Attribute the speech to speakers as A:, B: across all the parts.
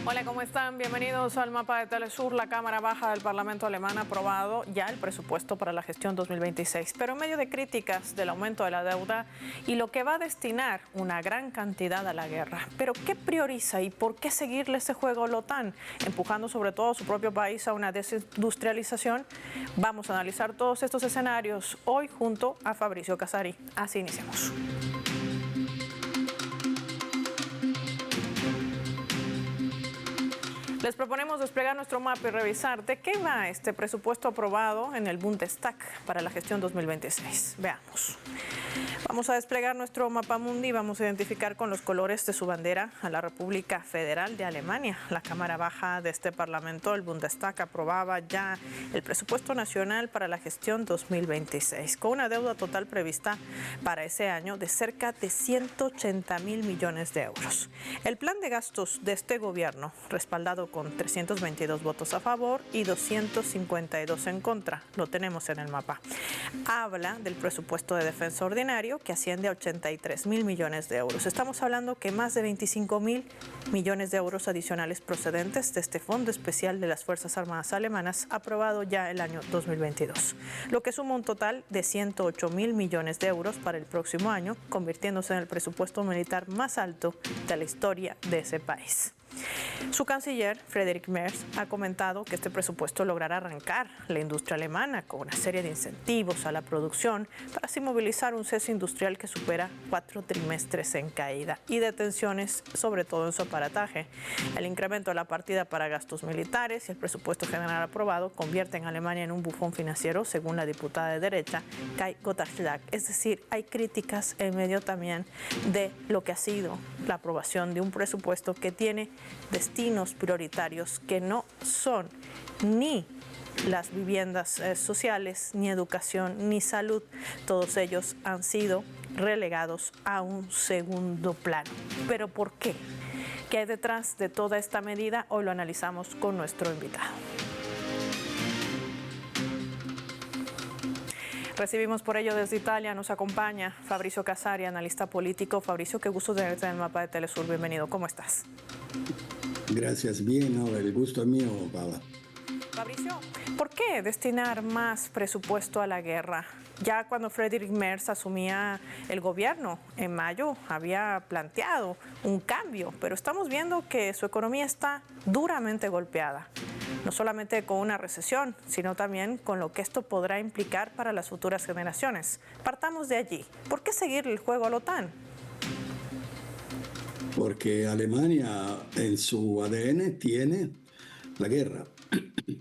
A: Hola, ¿cómo están? Bienvenidos al Mapa de Telesur. La Cámara Baja del Parlamento alemán ha aprobado ya el presupuesto para la gestión 2026, pero en medio de críticas del aumento de la deuda y lo que va a destinar una gran cantidad a la guerra. Pero ¿qué prioriza y por qué seguirle ese juego a la OTAN, empujando sobre todo a su propio país a una desindustrialización? Vamos a analizar todos estos escenarios hoy junto a Fabrizio Casari. Así iniciamos. Les proponemos desplegar nuestro mapa y revisar de qué va este presupuesto aprobado en el Bundestag para la gestión 2026. Veamos. Vamos a desplegar nuestro mapa mundi y vamos a identificar con los colores de su bandera a la República Federal de Alemania. La Cámara Baja de este Parlamento, el Bundestag, aprobaba ya el presupuesto nacional para la gestión 2026, con una deuda total prevista para ese año de cerca de 180.000 millones de euros. El plan de gastos de este gobierno, respaldado con 322 votos a favor y 252 en contra, lo tenemos en el mapa, habla del presupuesto de defensa ordinario, que asciende a 83.000 millones de euros. Estamos hablando que más de 25.000 millones de euros adicionales procedentes de este Fondo Especial de las Fuerzas Armadas Alemanas, aprobado ya el año 2022, lo que suma un total de 108.000 millones de euros para el próximo año, convirtiéndose en el presupuesto militar más alto de la historia de ese país. Su canciller, Friedrich Merz, ha comentado que este presupuesto logrará arrancar la industria alemana con una serie de incentivos a la producción para así movilizar un cese industrial que supera 4 trimestres en caída y detenciones, sobre todo en su aparataje. El incremento de la partida para gastos militares y el presupuesto general aprobado convierten a Alemania en un bufón financiero, según la diputada de derecha, Kai Gotthard. Es decir, hay críticas en medio también de lo que ha sido la aprobación de un presupuesto que tiene destinos prioritarios que no son ni las viviendas sociales, ni educación, ni salud. Todos ellos han sido relegados a un segundo plano. ¿Pero por qué? ¿Qué hay detrás de toda esta medida? Hoy lo analizamos con nuestro invitado. Recibimos por ello desde Italia, nos acompaña Fabrizio Casari, analista político. Fabrizio, qué gusto tenerte en el Mapa de Telesur. Bienvenido, ¿cómo estás?
B: Gracias, bien, ahora el gusto es mío, Paula.
A: Fabrizio, ¿por qué destinar más presupuesto a la guerra? Ya cuando Friedrich Merz asumía el gobierno en mayo había planteado un cambio, pero estamos viendo que su economía está duramente golpeada, no solamente con una recesión, sino también con lo que esto podrá implicar para las futuras generaciones. Partamos de allí. ¿Por qué seguir el juego a la OTAN?
B: Porque Alemania en su ADN tiene la guerra,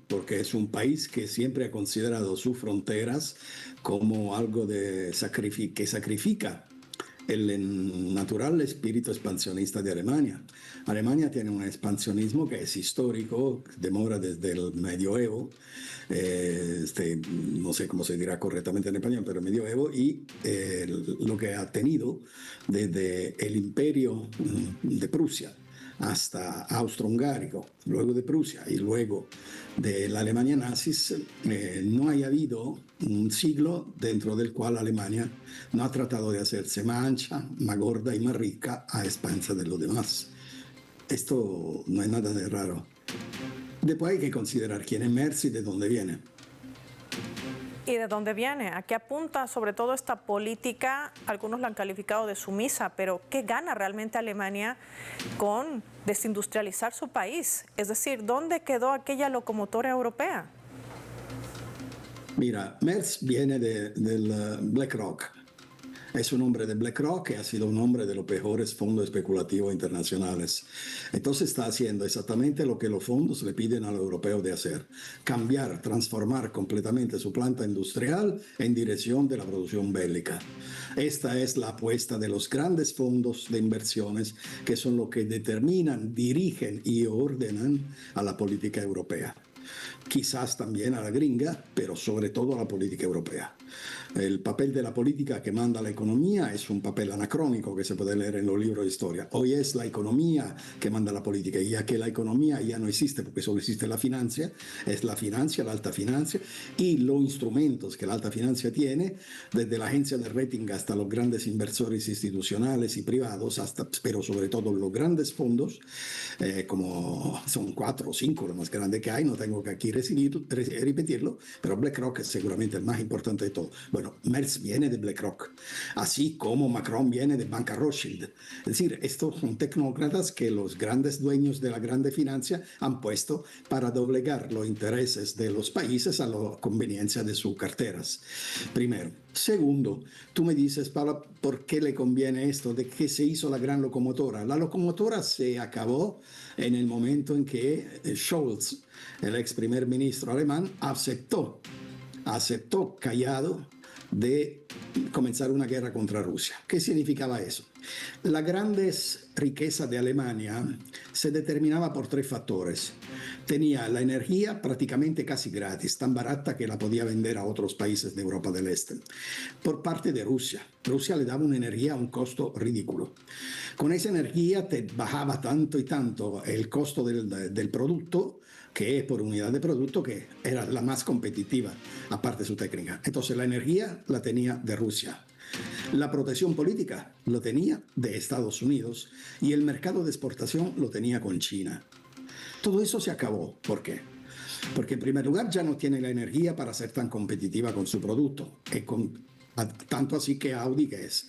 B: porque es un país que siempre ha considerado sus fronteras como algo que sacrifica el natural espíritu expansionista de Alemania. Alemania tiene un expansionismo que es histórico, demora desde el medioevo, no sé cómo se dirá correctamente en español, pero el medioevo, y lo que ha tenido desde el imperio de Prusia hasta Austro-Hungárico, luego de Prusia y luego de la Alemania nazis, no haya habido un siglo dentro del cual Alemania no ha tratado de hacerse más ancha, más gorda y más rica a expensas de los demás. Esto no es nada de raro. Después hay que considerar quién es Merz y de dónde viene.
A: ¿Y de dónde viene? ¿A qué apunta sobre todo esta política? Algunos la han calificado de sumisa, pero ¿qué gana realmente Alemania con desindustrializar su país? Es decir, ¿dónde quedó aquella locomotora europea?
B: Mira, Merz viene del BlackRock. Es un hombre de BlackRock y ha sido un hombre de los peores fondos especulativos internacionales. Entonces está haciendo exactamente lo que los fondos le piden a los europeos de hacer: cambiar, transformar completamente su planta industrial en dirección de la producción bélica. Esta es la apuesta de los grandes fondos de inversiones, que son los que determinan, dirigen y ordenan a la política europea. quizás también a la gringa, pero sobre todo a la política europea. El papel de la política que manda la economía es un papel anacrónico que se puede leer en los libros de historia. Hoy es la economía que manda la política, y ya que la economía ya no existe porque solo existe la financia, es la financia, la alta financia, y los instrumentos que la alta financia tiene, desde la agencia de rating hasta los grandes inversores institucionales y privados, hasta, pero sobre todo los grandes fondos, como son 4 o 5 los más grandes que hay, no tengo que aquí repetirlo, pero BlackRock es seguramente el más importante de todo. Bueno, Merz viene de BlackRock, así como Macron viene de Banca Rothschild. Es decir, estos son tecnócratas que los grandes dueños de la grande financia han puesto para doblegar los intereses de los países a la conveniencia de sus carteras. Primero. Segundo, tú me dices, Paula, ¿por qué le conviene esto? ¿De qué se hizo la gran locomotora? La locomotora se acabó en el momento en que Scholz, el ex primer ministro alemán, aceptó callado de comenzar una guerra contra Rusia. ¿Qué significaba eso? La grandes riqueza de Alemania se determinaba por 3 factores. Tenía la energía prácticamente casi gratis, tan barata que la podía vender a otros países de Europa del Este. Por parte de Rusia. Rusia le daba una energía a un costo ridículo. Con esa energía te bajaba tanto y tanto el costo del producto, que es por unidad de producto, que era la más competitiva, aparte de su técnica. Entonces la energía la tenía de Rusia. La protección política lo tenía de Estados Unidos y el mercado de exportación lo tenía con China. Todo eso se acabó. ¿Por qué? Porque en primer lugar ya no tiene la energía para ser tan competitiva con su producto. Tanto así que Audi, que es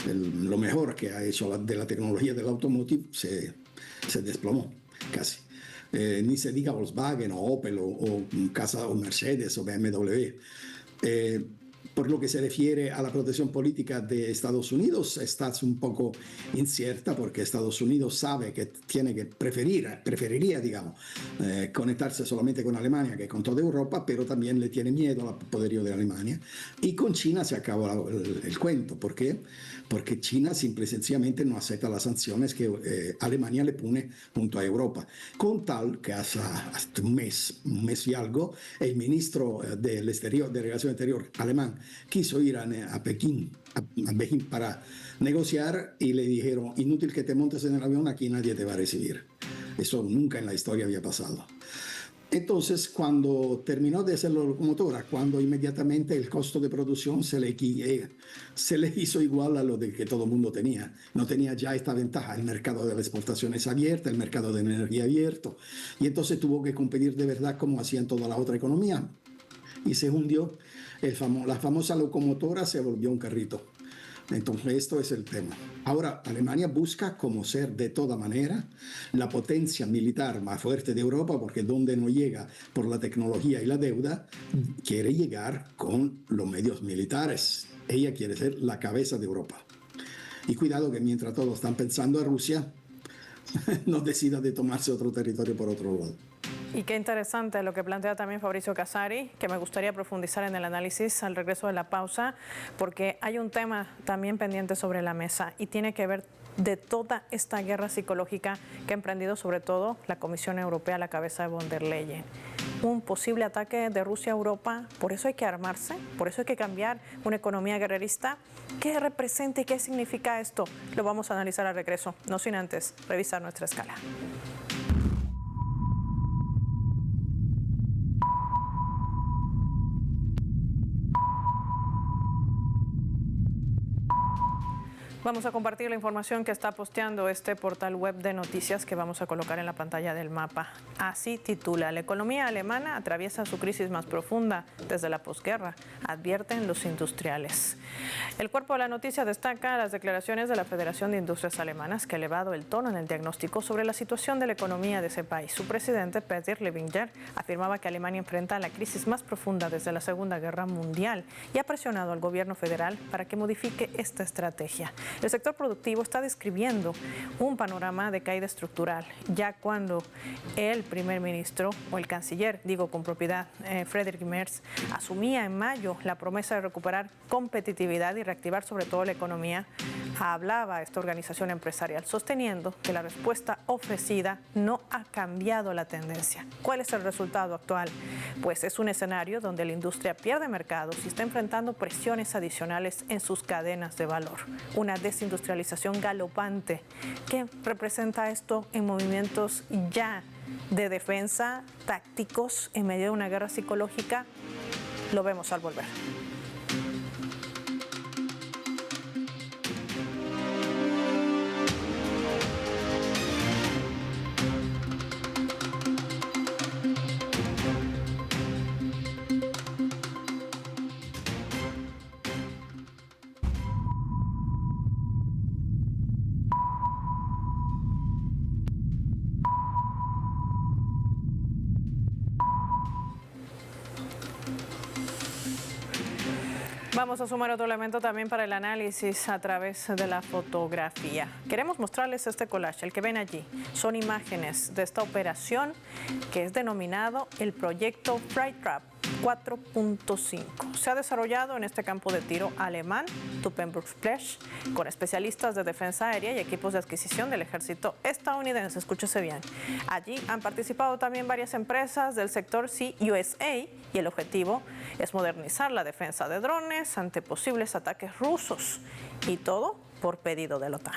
B: lo mejor que ha hecho de la tecnología del automotive, se desplomó casi. Ni se diga Volkswagen o Opel o Mercedes o BMW. Por lo que se refiere a la protección política de Estados Unidos, está un poco incierta porque Estados Unidos sabe que tiene que preferiría, digamos, conectarse solamente con Alemania que con toda Europa, pero también le tiene miedo al poderío de Alemania. Y con China se acabó el cuento. ¿Por qué? Porque China simple y sencillamente no acepta las sanciones que Alemania le pone junto a Europa. Con tal que hasta un mes y algo, el ministro de Relación Exterior alemán quiso ir a Pekín para negociar y le dijeron, inútil que te montes en el avión, aquí nadie te va a recibir. Eso nunca en la historia había pasado. Entonces, cuando terminó de hacer la locomotora, cuando inmediatamente el costo de producción se le hizo igual a lo de que todo el mundo tenía. No tenía ya esta ventaja, el mercado de las exportaciones abierto, el mercado de energía abierto. Y entonces tuvo que competir de verdad como hacían toda la otra economía. Y se hundió. La famosa locomotora se volvió un carrito. Entonces, esto es el tema. Ahora, Alemania busca como ser de toda manera la potencia militar más fuerte de Europa, porque donde no llega por la tecnología y la deuda, quiere llegar con los medios militares. Ella quiere ser la cabeza de Europa. Y cuidado que mientras todos están pensando a Rusia, no decida de tomarse otro territorio por otro lado.
A: Y qué interesante lo que plantea también Fabrizio Casari, que me gustaría profundizar en el análisis al regreso de la pausa, porque hay un tema también pendiente sobre la mesa y tiene que ver de toda esta guerra psicológica que ha emprendido sobre todo la Comisión Europea a la cabeza de von der Leyen. Un posible ataque de Rusia a Europa, por eso hay que armarse, por eso hay que cambiar una economía guerrerista. ¿Qué representa y qué significa esto? Lo vamos a analizar al regreso, no sin antes revisar nuestra escala. Vamos a compartir la información que está posteando este portal web de noticias que vamos a colocar en la pantalla del mapa. Así titula: la economía alemana atraviesa su crisis más profunda desde la posguerra, advierten los industriales. El cuerpo de la noticia destaca las declaraciones de la Federación de Industrias Alemanas, que ha elevado el tono en el diagnóstico sobre la situación de la economía de ese país. Su presidente, Peter Levinger, afirmaba que Alemania enfrenta la crisis más profunda desde la Segunda Guerra Mundial y ha presionado al gobierno federal para que modifique esta estrategia. El sector productivo está describiendo un panorama de caída estructural, ya cuando el primer ministro o el canciller, digo con propiedad, Friedrich Merz, asumía en mayo la promesa de recuperar competitividad y reactivar sobre todo la economía, Hablaba esta organización empresarial sosteniendo que la respuesta ofrecida no ha cambiado la tendencia. ¿Cuál es el resultado actual? Pues es un escenario donde la industria pierde mercados y está enfrentando presiones adicionales en sus cadenas de valor. Una desindustrialización galopante. ¿Qué representa esto en movimientos ya de defensa, tácticos, en medio de una guerra psicológica? Lo vemos al volver. Vamos a sumar otro elemento también para el análisis a través de la fotografía. Queremos mostrarles este collage, el que ven allí. Son imágenes de esta operación que es denominado el proyecto Freight Trap 4.5. Se ha desarrollado en este campo de tiro alemán, Tuppenburg-Splash, con especialistas de defensa aérea y equipos de adquisición del ejército estadounidense. Escúchese bien. Allí han participado también varias empresas del sector CUSA y el objetivo es modernizar la defensa de drones ante posibles ataques rusos, y todo por pedido de la OTAN.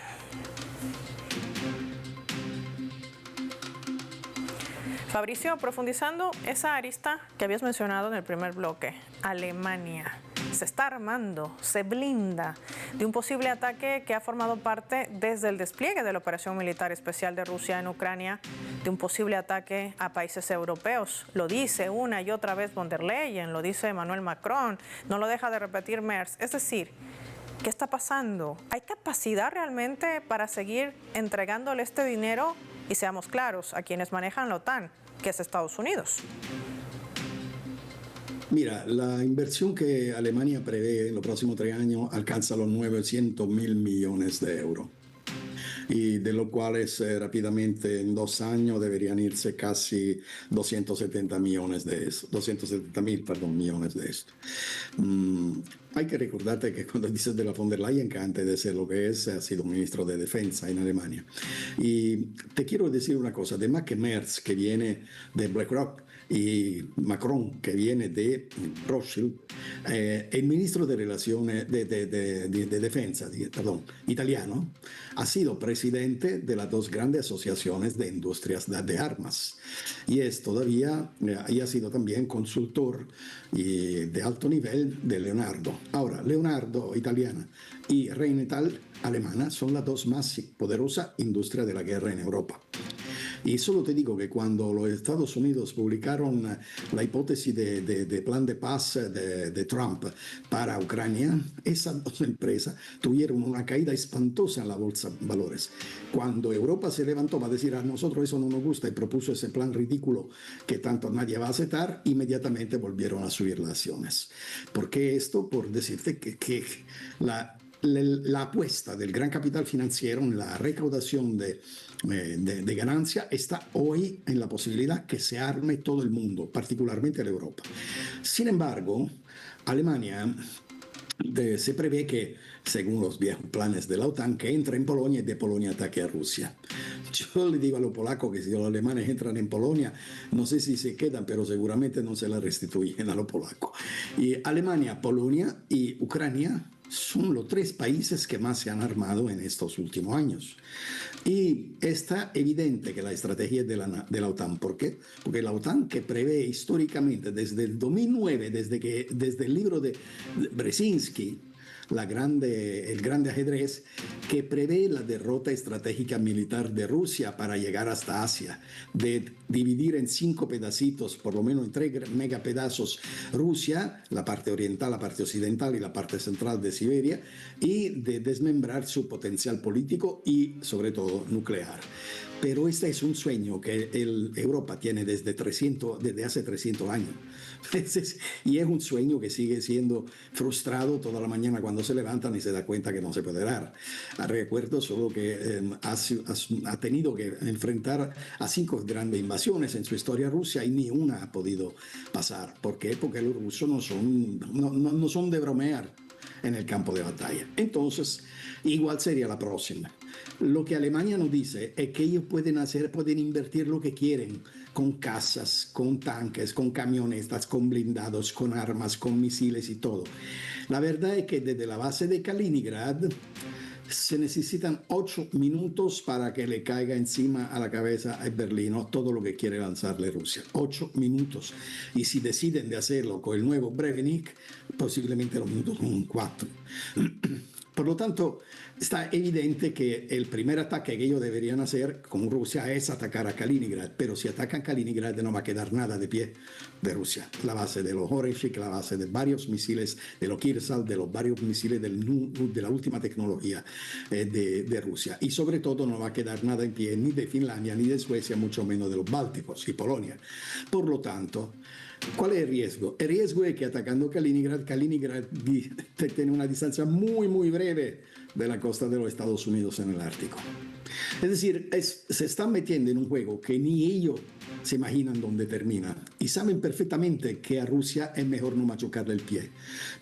A: Fabricio, profundizando esa arista que habías mencionado en el primer bloque, Alemania se está armando, se blinda de un posible ataque que ha formado parte desde el despliegue de la operación militar especial de Rusia en Ucrania, de un posible ataque a países europeos. Lo dice una y otra vez von der Leyen, lo dice Emmanuel Macron, no lo deja de repetir Merz. Es decir, ¿qué está pasando? ¿Hay capacidad realmente para seguir entregándole este dinero? Y seamos claros, a quienes manejan la OTAN, que es Estados Unidos.
B: Mira, la inversión que Alemania prevé en los próximos 3 años alcanza los 900.000 millones de euros. Y de los cuales rápidamente en 2 años deberían irse casi 270 millones de eso, 270.000, perdón, millones de esto. Hay que recordarte que cuando dices de la von der Leyen, que antes de ser lo que es, ha sido ministro de Defensa en Alemania. Y te quiero decir una cosa, además que Merz, que viene de BlackRock, y Macron, que viene de Rothschild, el ministro de Relaciones de Defensa, perdón, italiano, ha sido presidente de las 2 grandes asociaciones de industrias de armas. Y es todavía, y ha sido también consultor de alto nivel de Leonardo. Ahora, Leonardo, italiana, y Rheinmetall, alemana, son las 2 más poderosas industrias de la guerra en Europa. Y solo te digo que cuando los Estados Unidos publicaron la hipótesis de plan de paz de Trump para Ucrania, esas 2 empresas tuvieron una caída espantosa en la bolsa de valores. Cuando Europa se levantó para decir a nosotros eso no nos gusta y propuso ese plan ridículo que tanto nadie va a aceptar, inmediatamente volvieron a subir las acciones. ¿Por qué esto? Por decirte que la apuesta del gran capital financiero en la recaudación de ganancia está hoy en la posibilidad que se arme todo el mundo, particularmente la Europa. Sin embargo, Alemania se prevé que, según los viejos planes de la OTAN, que entre en Polonia y de Polonia ataque a Rusia. Yo le digo a los polacos que si los alemanes entran en Polonia, no sé si se quedan, pero seguramente no se la restituyen a los polacos. Y Alemania, Polonia y Ucrania son los 3 países que más se han armado en estos últimos años. Y está evidente que la estrategia de la OTAN, ¿por qué? Porque la OTAN, que prevé históricamente desde el 2009, desde el libro de Brzezinski, el grande ajedrez, que prevé la derrota estratégica militar de Rusia para llegar hasta Asia, de dividir en 5 pedacitos, por lo menos en 3 megapedazos, Rusia, la parte oriental, la parte occidental y la parte central de Siberia, y de desmembrar su potencial político y, sobre todo, nuclear. Pero este es un sueño que Europa tiene desde hace 300 años. Y es un sueño que sigue siendo frustrado toda la mañana cuando se levantan y se da cuenta que no se puede dar. Recuerdo solo que ha tenido que enfrentar a 5 grandes invasiones en su historia Rusia y ni una ha podido pasar. ¿Por qué? Porque los rusos no son de bromear. en el campo de batalla. Entonces, igual sería la próxima. Lo que Alemania nos dice es que ellos pueden invertir lo que quieren con casas, con tanques, con camionetas, con blindados, con armas, con misiles y todo. La verdad es que desde la base de Kaliningrad se necesitan 8 minutos para que le caiga encima a la cabeza a Berlín todo lo que quiere lanzarle Rusia. 8 minutos. Y si deciden de hacerlo con el nuevo Brevenik, posiblemente los minutos son 4. Por lo tanto, está evidente que el primer ataque que ellos deberían hacer con Rusia es atacar a Kaliningrad, pero si atacan Kaliningrad no va a quedar nada de pie de Rusia. La base de los Oreshik, la base de varios misiles de los Kirsal, de los varios misiles de la última tecnología de Rusia. Y sobre todo no va a quedar nada en pie ni de Finlandia, ni de Suecia, mucho menos de los Bálticos y Polonia. Por lo tanto, ¿cuál es el riesgo? El riesgo es que atacando Kaliningrad tiene una distancia muy, muy breve de la costa de los Estados Unidos en el Ártico. Es decir, se están metiendo en un juego que ni ellos se imaginan dónde termina y saben perfectamente que a Rusia es mejor no machucarle el pie.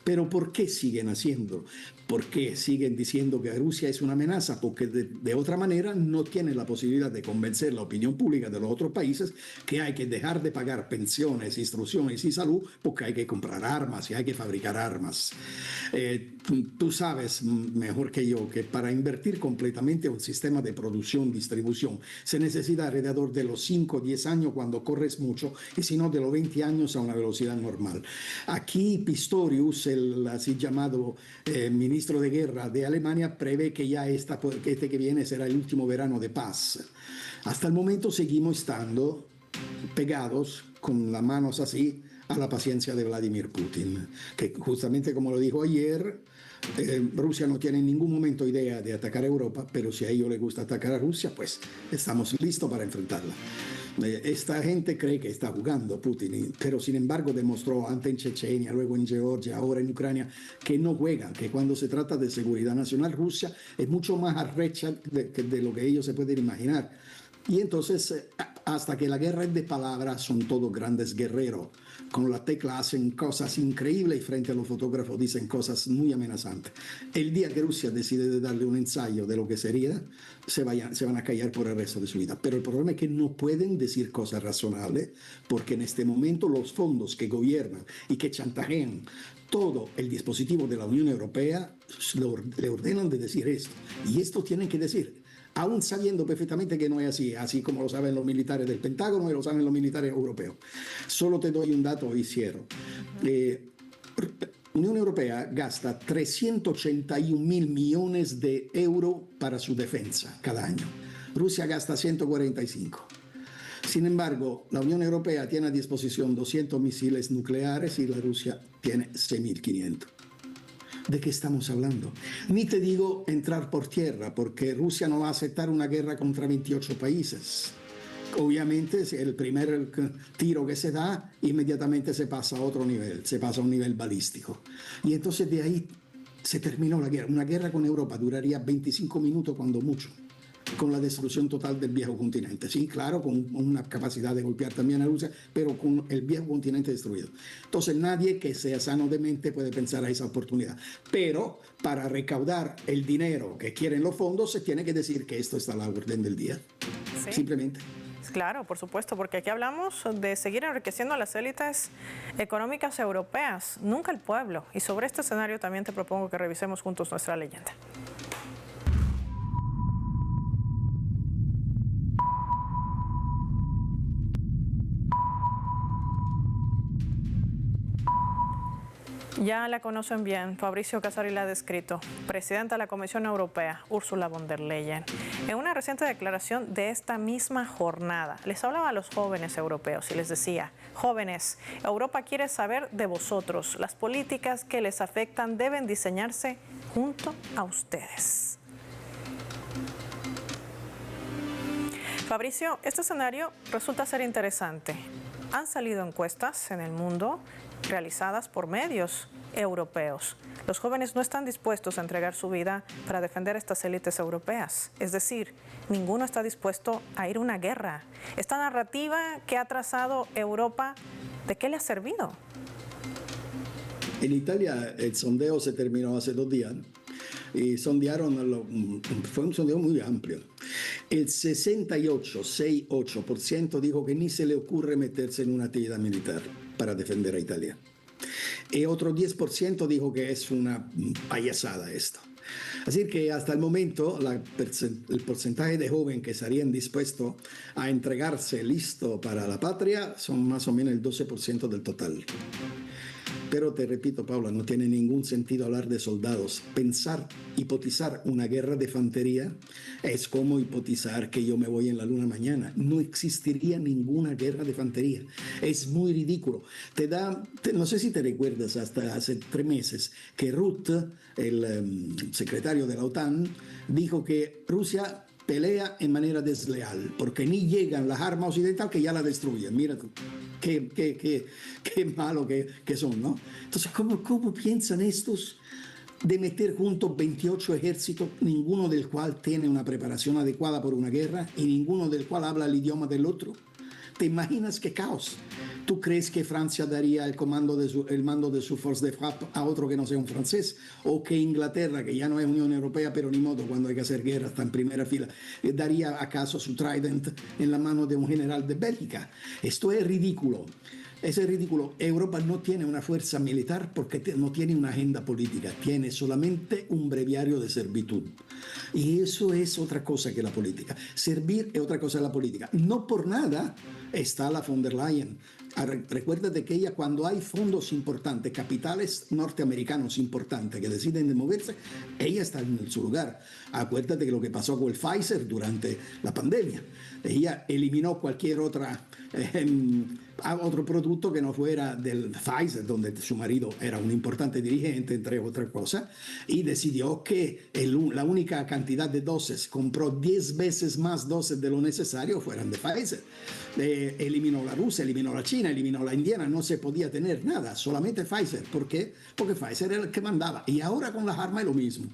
B: Pero ¿por qué siguen haciendo? ¿Por qué siguen diciendo que Rusia es una amenaza? Porque de otra manera no tienen la posibilidad de convencer la opinión pública de los otros países que hay que dejar de pagar pensiones, instrucciones y salud porque hay que comprar armas y hay que fabricar armas. Tú sabes mejor que yo que para invertir completamente un sistema de producción, distribución, se necesita alrededor de los 5 o 10 años cuando corres mucho y si no de los 20 años a una velocidad normal. Aquí Pistorius, el así llamado ministro de guerra de Alemania, prevé que ya este que viene será el último verano de paz. Hasta el momento seguimos estando pegados con las manos así a la paciencia de Vladimir Putin, que justamente como lo dijo ayer, Rusia no tiene en ningún momento idea de atacar a Europa, pero si a ellos les gusta atacar a Rusia, pues estamos listos para enfrentarla. Esta gente cree que está jugando Putin, pero sin embargo demostró antes en Chechenia, luego en Georgia, ahora en Ucrania, que no juegan, que cuando se trata de seguridad nacional, Rusia es mucho más arrecha de lo que ellos se pueden imaginar. Y entonces, hasta que la guerra es de palabras, son todos grandes guerreros. Con la tecla hacen cosas increíbles y frente a los fotógrafos dicen cosas muy amenazantes. El día que Rusia decide de darle un ensayo de lo que sería, se van a callar por el resto de su vida. Pero el problema es que no pueden decir cosas razonables porque en este momento los fondos que gobiernan y que chantajean todo el dispositivo de la Unión Europea le ordenan de decir esto. Y esto tienen que decir, aún sabiendo perfectamente que no es así como lo saben los militares del Pentágono y lo saben los militares europeos. Solo te doy un dato y cierro. Unión Europea gasta 381 mil millones de euros para su defensa cada año. Rusia gasta 145. Sin embargo, la Unión Europea tiene a disposición 200 misiles nucleares y la Rusia tiene 6.500. ¿De qué estamos hablando? Ni te digo entrar por tierra, porque Rusia no va a aceptar una guerra contra 28 países. Obviamente, el primer tiro que se da, inmediatamente se pasa a otro nivel, se pasa a un nivel balístico. Y entonces de ahí se terminó la guerra. Una guerra con Europa duraría 25 minutos cuando mucho, con la destrucción total del viejo continente. Sí, claro, con una capacidad de golpear también a Rusia, pero con el viejo continente destruido. Entonces nadie que sea sano de mente puede pensar a esa oportunidad. Pero para recaudar el dinero que quieren los fondos, se tiene que decir que esto está a la orden del día. Sí. Simplemente.
A: Claro, por supuesto, porque aquí hablamos de seguir enriqueciendo a las élites económicas europeas, nunca el pueblo. Y sobre este escenario también te propongo que revisemos juntos nuestra leyenda. Ya la conocen bien, Fabrizio Casari la ha descrito, presidenta de la Comisión Europea, Ursula von der Leyen. En una reciente declaración de esta misma jornada, les hablaba a los jóvenes europeos y les decía, jóvenes, Europa quiere saber de vosotros, las políticas que les afectan deben diseñarse junto a ustedes. Fabricio, este escenario resulta ser interesante. Han salido encuestas en el mundo realizadas por medios europeos. Los jóvenes no están dispuestos a entregar su vida para defender estas élites europeas. Es decir, ninguno está dispuesto a ir a una guerra. Esta narrativa que ha trazado Europa, ¿de qué le ha servido?
B: En Italia el sondeo se terminó hace 2 días y fue un sondeo muy amplio. El 68% dijo que ni se le ocurre meterse en una actividad militar para defender a Italia. Y otro 10% dijo que es una payasada esto. Así que hasta el momento el porcentaje de jóvenes que estarían dispuestos a entregarse listo para la patria son más o menos el 12% del total. Pero te repito, Paula, no tiene ningún sentido hablar de soldados. Hipotizar una guerra de infantería es como hipotizar que yo me voy en la luna mañana. No existiría ninguna guerra de infantería. Es muy ridículo. No sé si te recuerdas, hasta hace 3 meses, que Rutte, el secretario de la OTAN, dijo que Rusia pelea en manera desleal, porque ni llegan las armas occidentales que ya la destruyen. Mira tú, qué malo que son, ¿no? Entonces, ¿cómo piensan estos de meter juntos 28 ejércitos, ninguno del cual tiene una preparación adecuada por una guerra y ninguno del cual habla el idioma del otro? ¿Te imaginas qué caos? ¿Tú crees que Francia daría el mando de su force de frappe a otro que no sea un francés? ¿O que Inglaterra, que ya no es Unión Europea, pero ni modo, cuando hay que hacer guerra está en primera fila, daría acaso su Trident en la mano de un general de Bélgica? Esto es ridículo. Eso es ridículo. Europa no tiene una fuerza militar porque no tiene una agenda política, tiene solamente un breviario de servitud. Y eso es otra cosa que la política. Servir es otra cosa que la política. No por nada está la von der Leyen. Recuérdate que ella, cuando hay fondos importantes, capitales norteamericanos importantes que deciden de moverse, ella está en su lugar. Acuérdate que lo que pasó con el Pfizer durante la pandemia. Ella eliminó cualquier otro producto que no fuera del Pfizer, donde su marido era un importante dirigente, entre otras cosas, y decidió que la única cantidad de dosis, compró 10 veces más dosis de lo necesario, fueran de Pfizer. Eliminó la Rusia, eliminó la China, eliminó la indiana, no se podía tener nada, solamente Pfizer. ¿Por qué? Porque Pfizer era el que mandaba. Y ahora con las armas es lo mismo.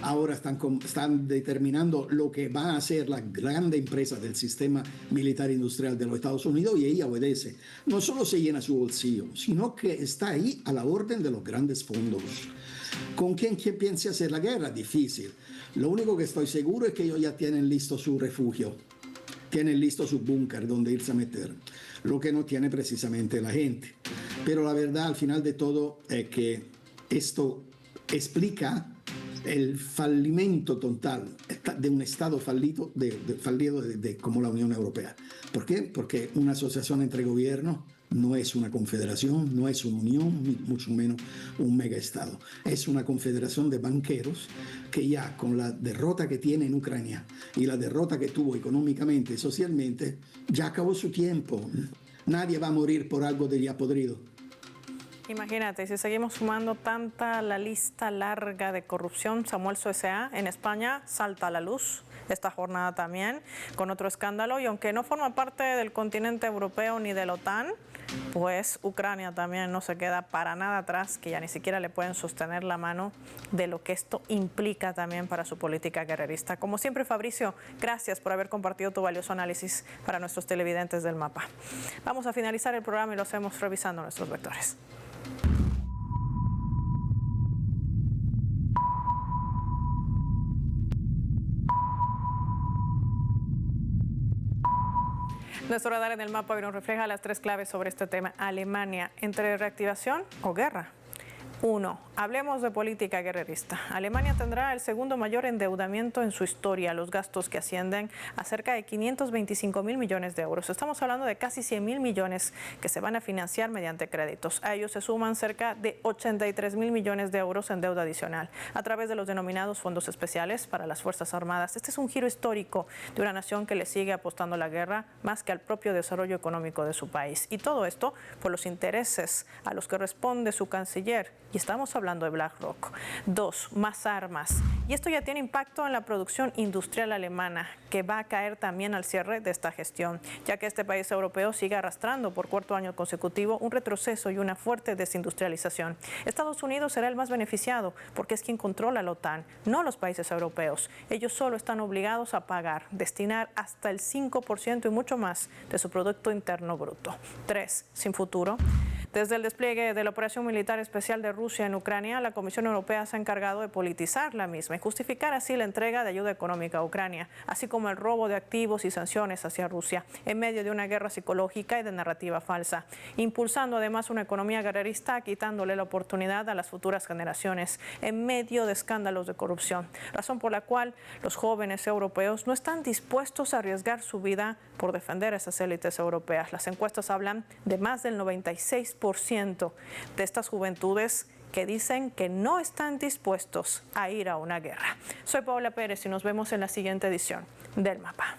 B: Ahora están determinando lo que va a hacer la grande empresa del sistema militar industrial de los Estados Unidos, y ella obedece. No solo se llena su bolsillo, sino que está ahí a la orden de los grandes fondos. ¿Con quién piensa hacer la guerra? Difícil. Lo único que estoy seguro es que ellos ya tienen listo su refugio, tienen listo su búnker donde irse a meter, lo que no tiene precisamente la gente. Pero la verdad, al final de todo, es que esto explica el fallimento total de un Estado fallido como la Unión Europea. ¿Por qué? Porque una asociación entre gobiernos no es una confederación, no es una unión, ni mucho menos un megaestado. Es una confederación de banqueros que ya con la derrota que tiene en Ucrania y la derrota que tuvo económicamente y socialmente, ya acabó su tiempo. Nadie va a morir por algo de ya podrido.
A: Imagínate, si seguimos sumando la lista larga de corrupción, Samuelso S.A. en España salta a la luz esta jornada también con otro escándalo, y aunque no forma parte del continente europeo ni de la OTAN, pues Ucrania también no se queda para nada atrás, que ya ni siquiera le pueden sostener la mano de lo que esto implica también para su política guerrerista. Como siempre, Fabricio, gracias por haber compartido tu valioso análisis para nuestros televidentes del Mapa. Vamos a finalizar el programa y lo hacemos revisando nuestros vectores. Nuestro radar en el Mapa hoy nos refleja las 3 claves sobre este tema. Alemania, entre reactivación o guerra. 1. Hablemos de política guerrerista. Alemania tendrá el segundo mayor endeudamiento en su historia, los gastos que ascienden a cerca de 525.000 millones de euros. Estamos hablando de casi 100.000 millones que se van a financiar mediante créditos. A ellos se suman cerca de 83.000 millones de euros en deuda adicional a través de los denominados fondos especiales para las Fuerzas Armadas. Este es un giro histórico de una nación que le sigue apostando a la guerra más que al propio desarrollo económico de su país. Y todo esto por los intereses a los que responde su canciller. Y estamos hablando de BlackRock. 2. Más armas. Y esto ya tiene impacto en la producción industrial alemana, que va a caer también al cierre de esta gestión, ya que este país europeo sigue arrastrando por 4º año consecutivo un retroceso y una fuerte desindustrialización. Estados Unidos será el más beneficiado porque es quien controla la OTAN, no los países europeos. Ellos solo están obligados a pagar, destinar hasta el 5% y mucho más de su Producto Interno Bruto. 3. Sin futuro. Desde el despliegue de la operación militar especial de Rusia en Ucrania, la Comisión Europea se ha encargado de politizar la misma y justificar así la entrega de ayuda económica a Ucrania, así como el robo de activos y sanciones hacia Rusia, en medio de una guerra psicológica y de narrativa falsa, impulsando además una economía guerrerista, quitándole la oportunidad a las futuras generaciones, en medio de escándalos de corrupción, razón por la cual los jóvenes europeos no están dispuestos a arriesgar su vida por defender a esas élites europeas. Las encuestas hablan de más del 96% de estas juventudes que dicen que no están dispuestos a ir a una guerra. Soy Paola Pérez y nos vemos en la siguiente edición del Mapa.